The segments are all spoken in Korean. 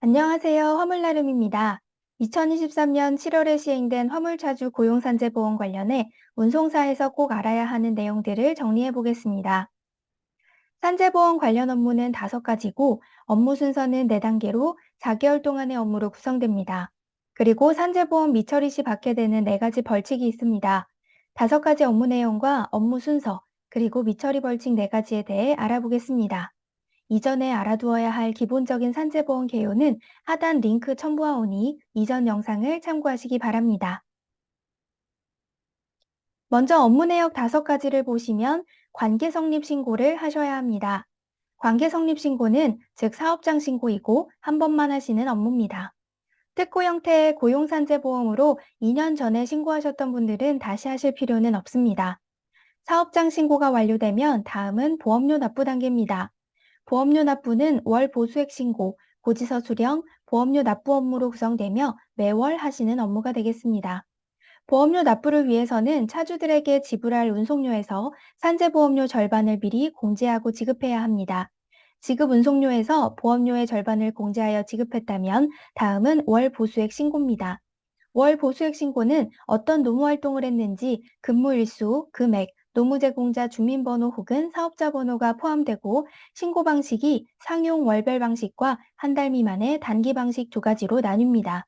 안녕하세요. 화물나름입니다. 2023년 7월에 시행된 화물차주 고용산재보험 관련해 운송사에서 꼭 알아야 하는 내용들을 정리해 보겠습니다. 산재보험 관련 업무는 5가지고 업무 순서는 4단계로 4개월 동안의 업무로 구성됩니다. 그리고 산재보험 미처리 시 받게 되는 4가지 벌칙이 있습니다. 5가지 업무 내용과 업무 순서, 그리고 미처리 벌칙 4가지에 대해 알아보겠습니다. 이전에 알아두어야 할 기본적인 산재보험 개요는 하단 링크 첨부하오니 이전 영상을 참고하시기 바랍니다. 먼저 업무 내역 5가지를 보시면 관계 성립 신고를 하셔야 합니다. 관계 성립 신고는 즉 사업장 신고이고 한 번만 하시는 업무입니다. 특고 형태의 고용산재보험으로 2년 전에 신고하셨던 분들은 다시 하실 필요는 없습니다. 사업장 신고가 완료되면 다음은 보험료 납부 단계입니다. 보험료 납부는 월 보수액 신고, 고지서 수령, 보험료 납부 업무로 구성되며 매월 하시는 업무가 되겠습니다. 보험료 납부를 위해서는 차주들에게 지불할 운송료에서 산재보험료 절반을 미리 공제하고 지급해야 합니다. 지급 운송료에서 보험료의 절반을 공제하여 지급했다면 다음은 월 보수액 신고입니다. 월 보수액 신고는 어떤 노무활동을 했는지 근무 일수, 금액, 노무 제공자 주민번호 혹은 사업자 번호가 포함되고 신고 방식이 상용 월별 방식과 한 달 미만의 단기 방식 2가지로 나뉩니다.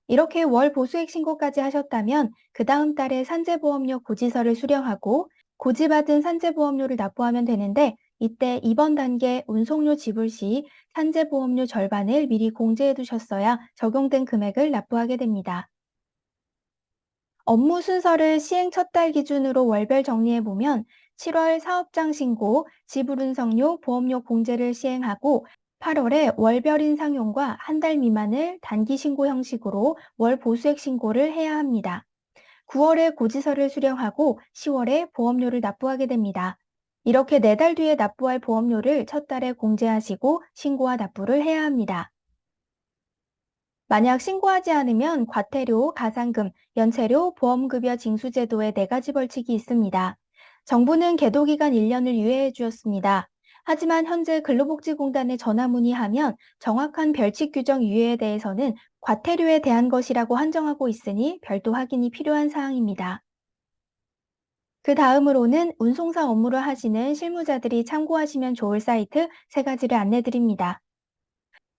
이렇게 월 보수액 신고까지 하셨다면 그 다음 달에 산재보험료 고지서를 수령하고 고지받은 산재보험료를 납부하면 되는데 이때 이번 단계 운송료 지불 시 산재보험료 절반을 미리 공제해 두셨어야 적용된 금액을 납부하게 됩니다. 업무 순서를 시행 첫 달 기준으로 월별 정리해 보면 7월 사업장 신고, 지불 운송료, 보험료 공제를 시행하고 8월에 월별 인상용과 한 달 미만을 단기 신고 형식으로 월 보수액 신고를 해야 합니다. 9월에 고지서를 수령하고 10월에 보험료를 납부하게 됩니다. 이렇게 4달 뒤에 납부할 보험료를 첫 달에 공제하시고 신고와 납부를 해야 합니다. 만약 신고하지 않으면 과태료, 가산금, 연체료, 보험급여 징수제도의 4가지 벌칙이 있습니다. 정부는 계도기간 1년을 유예해 주었습니다. 하지만 현재 근로복지공단에 전화 문의하면 정확한 벌칙 규정 유예에 대해서는 과태료에 대한 것이라고 한정하고 있으니 별도 확인이 필요한 사항입니다. 그 다음으로는 운송사 업무를 하시는 실무자들이 참고하시면 좋을 사이트 3가지를 안내 드립니다.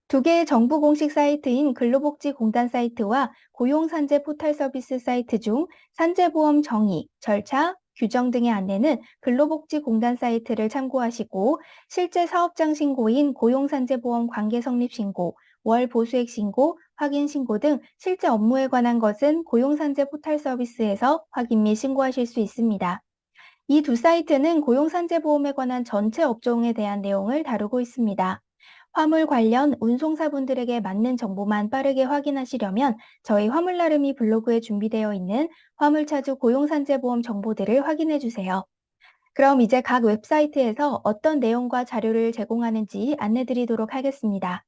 2개의 정부 공식 사이트인 근로복지공단 사이트와 고용산재 포털 서비스 사이트 중 산재보험 정의, 절차, 규정 등의 안내는 근로복지공단 사이트를 참고하시고 실제 사업장 신고인 고용산재보험 관계성립신고, 월 보수액 신고, 확인 신고 등 실제 업무에 관한 것은 고용산재 포털 서비스에서 확인 및 신고하실 수 있습니다. 이 2사이트는 고용산재보험에 관한 전체 업종에 대한 내용을 다루고 있습니다. 화물 관련 운송사분들에게 맞는 정보만 빠르게 확인하시려면 저희 화물나름이 블로그에 준비되어 있는 화물차주 고용산재보험 정보들을 확인해 주세요. 그럼 이제 각 웹사이트에서 어떤 내용과 자료를 제공하는지 안내 드리도록 하겠습니다.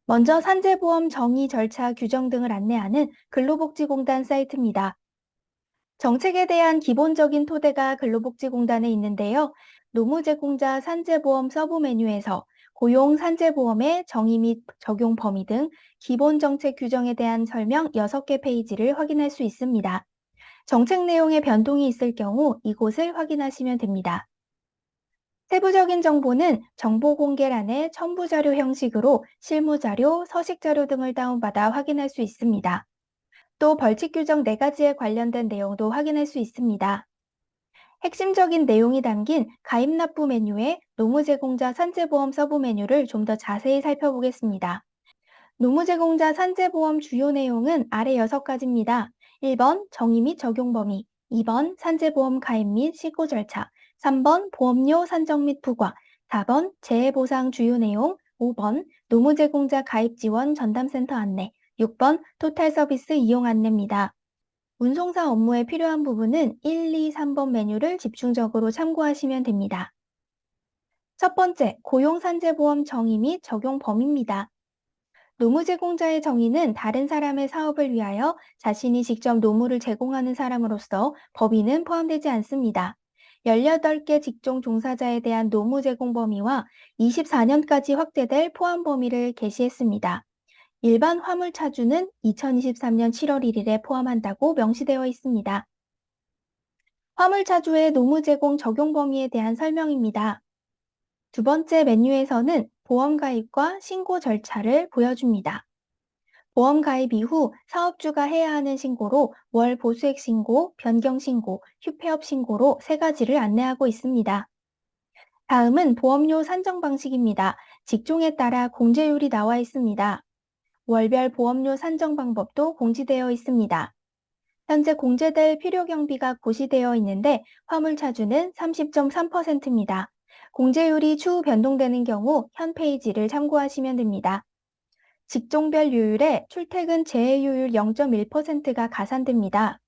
먼저 산재보험 정의 절차 규정 등을 안내하는 근로복지공단 사이트입니다. 정책에 대한 기본적인 토대가 근로복지공단에 있는데요. 노무제공자 산재보험 서브 메뉴에서 고용 산재보험의 정의 및 적용 범위 등 기본 정책 규정에 대한 설명 6개 페이지를 확인할 수 있습니다. 정책 내용에 변동이 있을 경우 이곳을 확인하시면 됩니다. 세부적인 정보는 정보 공개란의 첨부자료 형식으로 실무자료, 서식자료 등을 다운받아 확인할 수 있습니다. 또 벌칙 규정 4가지에 관련된 내용도 확인할 수 있습니다. 핵심적인 내용이 담긴 가입 납부 메뉴에 노무제공자 산재보험 서브 메뉴를 좀 더 자세히 살펴보겠습니다. 노무제공자 산재보험 주요 내용은 아래 6가지입니다. 1번 정의 및 적용 범위, 2번 산재보험 가입 및 신고 절차, 3번 보험료 산정 및 부과, 4번 재해보상 주요 내용, 5번 노무제공자 가입 지원 전담센터 안내, 6번 토탈 서비스 이용 안내입니다. 운송사 업무에 필요한 부분은 1, 2, 3번 메뉴를 집중적으로 참고하시면 됩니다. 첫 번째, 고용산재보험 정의 및 적용 범위입니다. 노무 제공자의 정의는 다른 사람의 사업을 위하여 자신이 직접 노무를 제공하는 사람으로서 법인은 포함되지 않습니다. 18개 직종 종사자에 대한 노무 제공 범위와 24년까지 확대될 포함 범위를 게시했습니다. 일반 화물 차주는 2023년 7월 1일에 포함한다고 명시되어 있습니다. 화물 차주의 노무 제공 적용 범위에 대한 설명입니다. 두 번째 메뉴에서는 보험 가입과 신고 절차를 보여줍니다. 보험 가입 이후 사업주가 해야 하는 신고로 월 보수액 신고, 변경 신고, 휴폐업 신고로 세 가지를 안내하고 있습니다. 다음은 보험료 산정 방식입니다. 직종에 따라 공제율이 나와 있습니다. 월별 보험료 산정 방법도 공지되어 있습니다. 현재 공제될 필요경비가 고시되어 있는데 화물차주는 30.3%입니다. 공제율이 추후 변동되는 경우 현 페이지를 참고하시면 됩니다. 직종별 요율에 출퇴근 재해요율 0.1%가 가산됩니다.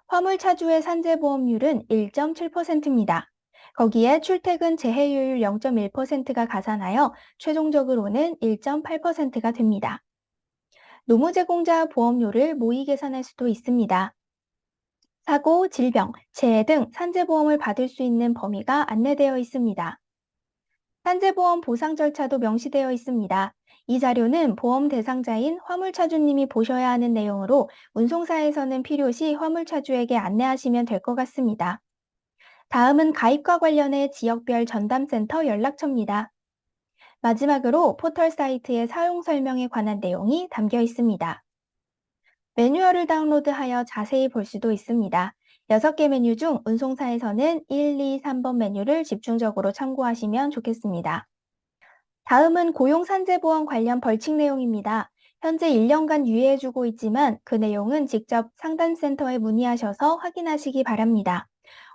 화물차주의 산재보험률은 1.7%입니다. 거기에 출퇴근 재해요율 0.1%가 가산하여 최종적으로는 1.8%가 됩니다. 노무제공자 보험료를 모의 계산할 수도 있습니다. 사고, 질병, 재해 등 산재보험을 받을 수 있는 범위가 안내되어 있습니다. 산재보험 보상 절차도 명시되어 있습니다. 이 자료는 보험 대상자인 화물차주님이 보셔야 하는 내용으로 운송사에서는 필요시 화물차주에게 안내하시면 될 것 같습니다. 다음은 가입과 관련해 지역별 전담센터 연락처입니다. 마지막으로 포털 사이트의 사용 설명에 관한 내용이 담겨 있습니다. 매뉴얼을 다운로드하여 자세히 볼 수도 있습니다. 6개 메뉴 중 운송사에서는 1, 2, 3번 메뉴를 집중적으로 참고하시면 좋겠습니다. 다음은 고용산재보험 관련 벌칙 내용입니다. 현재 1년간 유예해주고 있지만 그 내용은 직접 상담센터에 문의하셔서 확인하시기 바랍니다.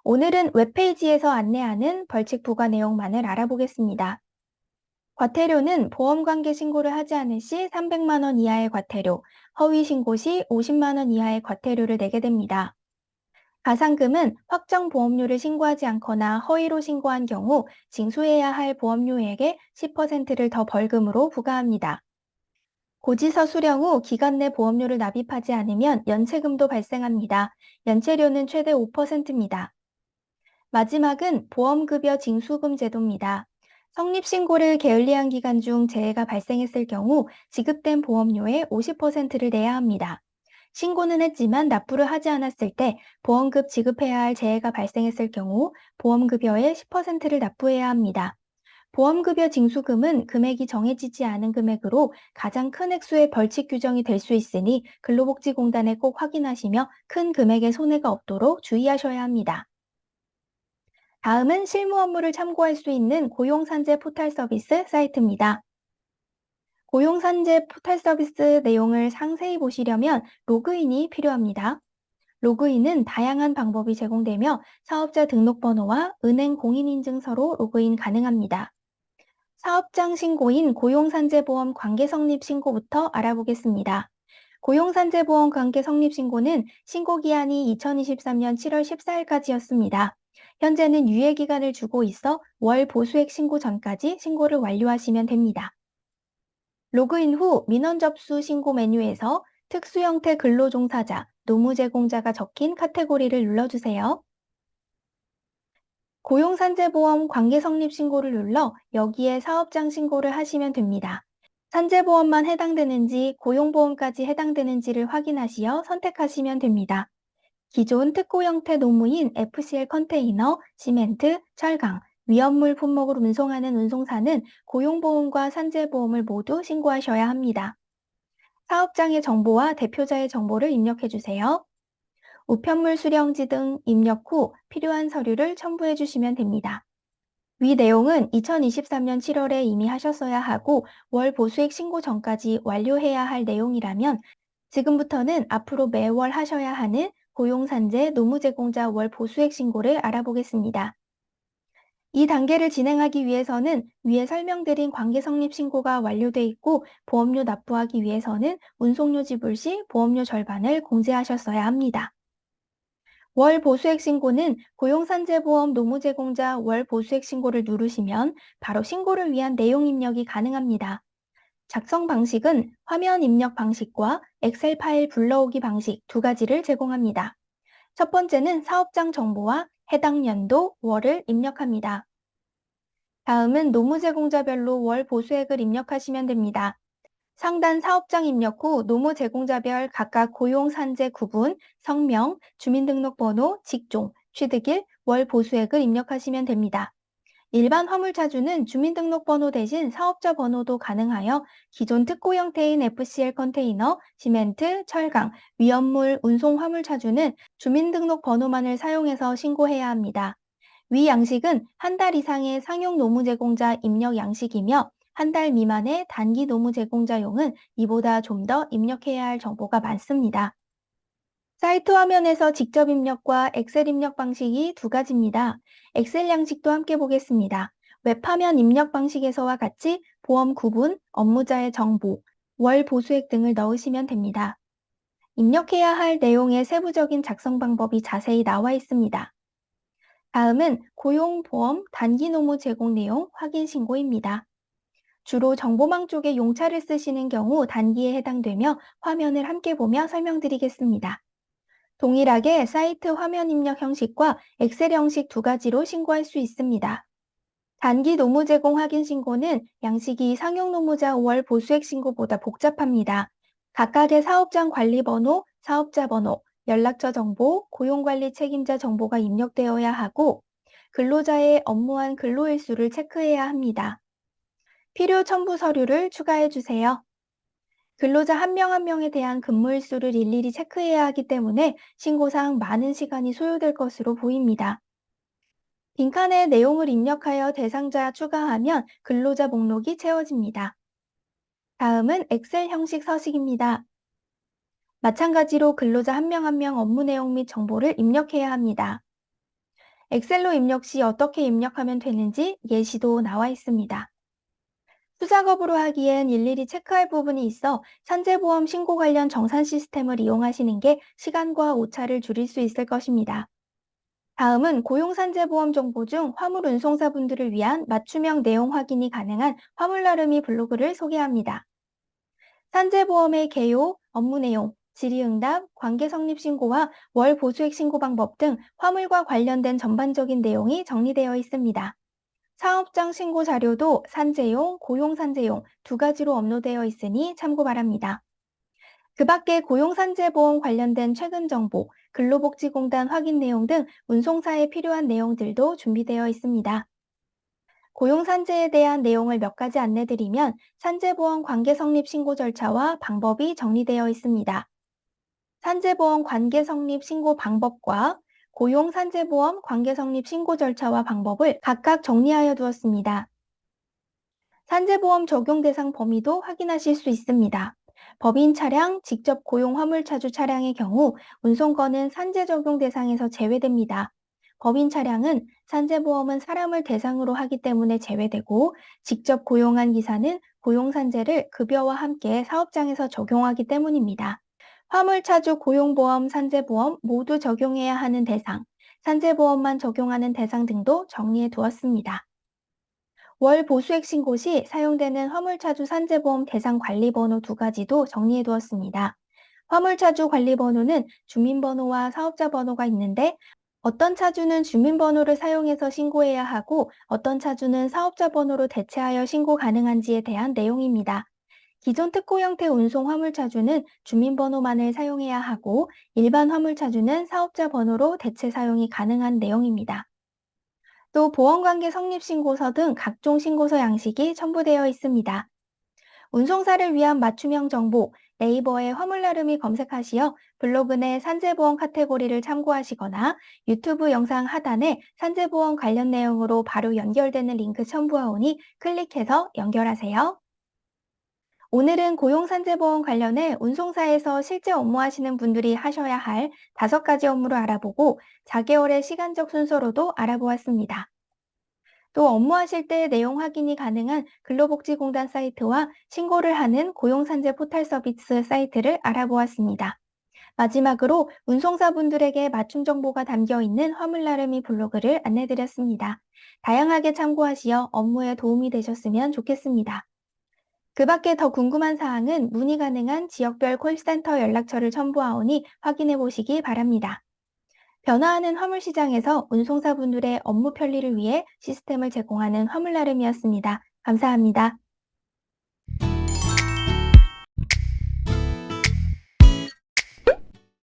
오늘은 웹페이지에서 안내하는 벌칙 부과 내용만을 알아보겠습니다. 과태료는 보험관계 신고를 하지 않을 시 300만 원 이하의 과태료, 허위 신고 시 50만 원 이하의 과태료를 내게 됩니다. 가산금은 확정 보험료를 신고하지 않거나 허위로 신고한 경우 징수해야 할 보험료액의 10%를 더 벌금으로 부과합니다. 고지서 수령 후 기간 내 보험료를 납입하지 않으면 연체금도 발생합니다. 연체료는 최대 5%입니다. 마지막은 보험급여 징수금 제도입니다. 성립신고를 게을리한 기간 중 재해가 발생했을 경우 지급된 보험료의 50%를 내야 합니다. 신고는 했지만 납부를 하지 않았을 때 보험급 지급해야 할 재해가 발생했을 경우 보험급여의 10%를 납부해야 합니다. 보험급여 징수금은 금액이 정해지지 않은 금액으로 가장 큰 액수의 벌칙 규정이 될 수 있으니 근로복지공단에 꼭 확인하시며 큰 금액의 손해가 없도록 주의하셔야 합니다. 다음은 실무 업무를 참고할 수 있는 고용산재 포털 서비스 사이트입니다. 고용산재 포털 서비스 내용을 상세히 보시려면 로그인이 필요합니다. 로그인은 다양한 방법이 제공되며 사업자 등록번호와 은행 공인인증서로 로그인 가능합니다. 사업장 신고인 고용산재보험 관계성립 신고부터 알아보겠습니다. 고용산재보험 관계성립 신고는 신고기한이 2023년 7월 14일까지였습니다. 현재는 유예기간을 주고 있어 월 보수액 신고 전까지 신고를 완료하시면 됩니다. 로그인 후 민원 접수 신고 메뉴에서 특수형태 근로종사자, 노무제공자가 적힌 카테고리를 눌러주세요. 고용산재보험 관계성립 신고를 눌러 여기에 사업장 신고를 하시면 됩니다. 산재보험만 해당되는지 고용보험까지 해당되는지를 확인하시어 선택하시면 됩니다. 기존 특고 형태 노무인 FCL 컨테이너, 시멘트, 철강, 위험물 품목을 운송하는 운송사는 고용보험과 산재보험을 모두 신고하셔야 합니다. 사업장의 정보와 대표자의 정보를 입력해주세요. 우편물 수령지 등 입력 후 필요한 서류를 첨부해 주시면 됩니다. 위 내용은 2023년 7월에 이미 하셨어야 하고 월 보수액 신고 전까지 완료해야 할 내용이라면 지금부터는 앞으로 매월 하셔야 하는 고용산재 노무제공자 월 보수액 신고를 알아보겠습니다. 이 단계를 진행하기 위해서는 위에 설명드린 관계성립 신고가 완료돼 있고 보험료 납부하기 위해서는 운송료 지불 시 보험료 절반을 공제하셨어야 합니다. 월 보수액 신고는 고용산재보험 노무제공자 월 보수액 신고를 누르시면 바로 신고를 위한 내용 입력이 가능합니다. 작성 방식은 화면 입력 방식과 엑셀 파일 불러오기 방식 두 가지를 제공합니다. 첫 번째는 사업장 정보와 해당 연도, 월을 입력합니다. 다음은 노무제공자별로 월 보수액을 입력하시면 됩니다. 상단 사업장 입력 후 노무제공자별 각각 고용산재 구분, 성명, 주민등록번호, 직종, 취득일, 월 보수액을 입력하시면 됩니다. 일반 화물차주는 주민등록번호 대신 사업자 번호도 가능하여 기존 특고 형태인 FCL 컨테이너, 시멘트, 철강, 위험물 운송 화물차주는 주민등록번호만을 사용해서 신고해야 합니다. 위 양식은 한 달 이상의 상용 노무 제공자 입력 양식이며 한 달 미만의 단기 노무 제공자용은 이보다 좀 더 입력해야 할 정보가 많습니다. 사이트 화면에서 직접 입력과 엑셀 입력 방식이 두 가지입니다. 엑셀 양식도 함께 보겠습니다. 웹화면 입력 방식에서와 같이 보험 구분, 업무자의 정보, 월 보수액 등을 넣으시면 됩니다. 입력해야 할 내용의 세부적인 작성 방법이 자세히 나와 있습니다. 다음은 고용보험 단기 노무 제공 내용 확인 신고입니다. 주로 정보망 쪽에 용차를 쓰시는 경우 단기에 해당되며 화면을 함께 보며 설명드리겠습니다. 동일하게 사이트 화면 입력 형식과 엑셀 형식 두 가지로 신고할 수 있습니다. 단기 노무 제공 확인 신고는 양식이 상용 노무자 5월 보수액 신고보다 복잡합니다. 각각의 사업장 관리 번호, 사업자 번호, 연락처 정보, 고용관리 책임자 정보가 입력되어야 하고 근로자의 업무한 근로일수를 체크해야 합니다. 필요 첨부 서류를 추가해 주세요. 근로자 한 명 한 명에 대한 근무일수를 일일이 체크해야 하기 때문에 신고상 많은 시간이 소요될 것으로 보입니다. 빈칸에 내용을 입력하여 대상자 추가하면 근로자 목록이 채워집니다. 다음은 엑셀 형식 서식입니다. 마찬가지로 근로자 한 명 한 명 업무 내용 및 정보를 입력해야 합니다. 엑셀로 입력 시 어떻게 입력하면 되는지 예시도 나와 있습니다. 수작업으로 하기엔 일일이 체크할 부분이 있어 산재보험 신고 관련 정산 시스템을 이용하시는 게 시간과 오차를 줄일 수 있을 것입니다. 다음은 고용산재보험 정보 중 화물 운송사분들을 위한 맞춤형 내용 확인이 가능한 화물 나름이 블로그를 소개합니다. 산재보험의 개요, 업무 내용, 질의응답, 관계성립신고와 월 보수액 신고 방법 등 화물과 관련된 전반적인 내용이 정리되어 있습니다. 사업장 신고 자료도 산재용, 고용산재용 두 가지로 업로드되어 있으니 참고 바랍니다. 그 밖에 고용산재보험 관련된 최근 정보, 근로복지공단 확인 내용 등 운송사에 필요한 내용들도 준비되어 있습니다. 고용산재에 대한 내용을 몇 가지 안내드리면 산재보험 관계성립 신고 절차와 방법이 정리되어 있습니다. 산재보험 관계성립 신고 방법과 고용산재보험 관계성립 신고 절차와 방법을 각각 정리하여 두었습니다. 산재보험 적용 대상 범위도 확인하실 수 있습니다. 법인 차량, 직접 고용 화물차주 차량의 경우 운송건은 산재 적용 대상에서 제외됩니다. 법인 차량은 산재보험은 사람을 대상으로 하기 때문에 제외되고 직접 고용한 기사는 고용산재를 급여와 함께 사업장에서 적용하기 때문입니다. 화물차주 고용보험, 산재보험 모두 적용해야 하는 대상, 산재보험만 적용하는 대상 등도 정리해 두었습니다. 월 보수액 신고 시 사용되는 화물차주 산재보험 대상 관리번호 두 가지도 정리해 두었습니다. 화물차주 관리번호는 주민번호와 사업자 번호가 있는데 어떤 차주는 주민번호를 사용해서 신고해야 하고 어떤 차주는 사업자 번호로 대체하여 신고 가능한지에 대한 내용입니다. 기존 특고 형태 운송 화물차주는 주민번호만을 사용해야 하고 일반 화물차주는 사업자 번호로 대체 사용이 가능한 내용입니다. 또 보험관계 성립신고서 등 각종 신고서 양식이 첨부되어 있습니다. 운송사를 위한 맞춤형 정보, 네이버에 화물나름이 검색하시어 블로그 내 산재보험 카테고리를 참고하시거나 유튜브 영상 하단에 산재보험 관련 내용으로 바로 연결되는 링크 첨부하오니 클릭해서 연결하세요. 오늘은 고용산재보험 관련해 운송사에서 실제 업무하시는 분들이 하셔야 할 5가지 업무를 알아보고 4개월의 시간적 순서로도 알아보았습니다. 또 업무하실 때 내용 확인이 가능한 근로복지공단 사이트와 신고를 하는 고용산재 포털 서비스 사이트를 알아보았습니다. 마지막으로 운송사분들에게 맞춤 정보가 담겨 있는 화물나름이 블로그를 안내드렸습니다. 다양하게 참고하시어 업무에 도움이 되셨으면 좋겠습니다. 그 밖에 더 궁금한 사항은 문의 가능한 지역별 콜센터 연락처를 첨부하오니 확인해 보시기 바랍니다. 변화하는 화물 시장에서 운송사분들의 업무 편리를 위해 시스템을 제공하는 화물 나름이었습니다. 감사합니다.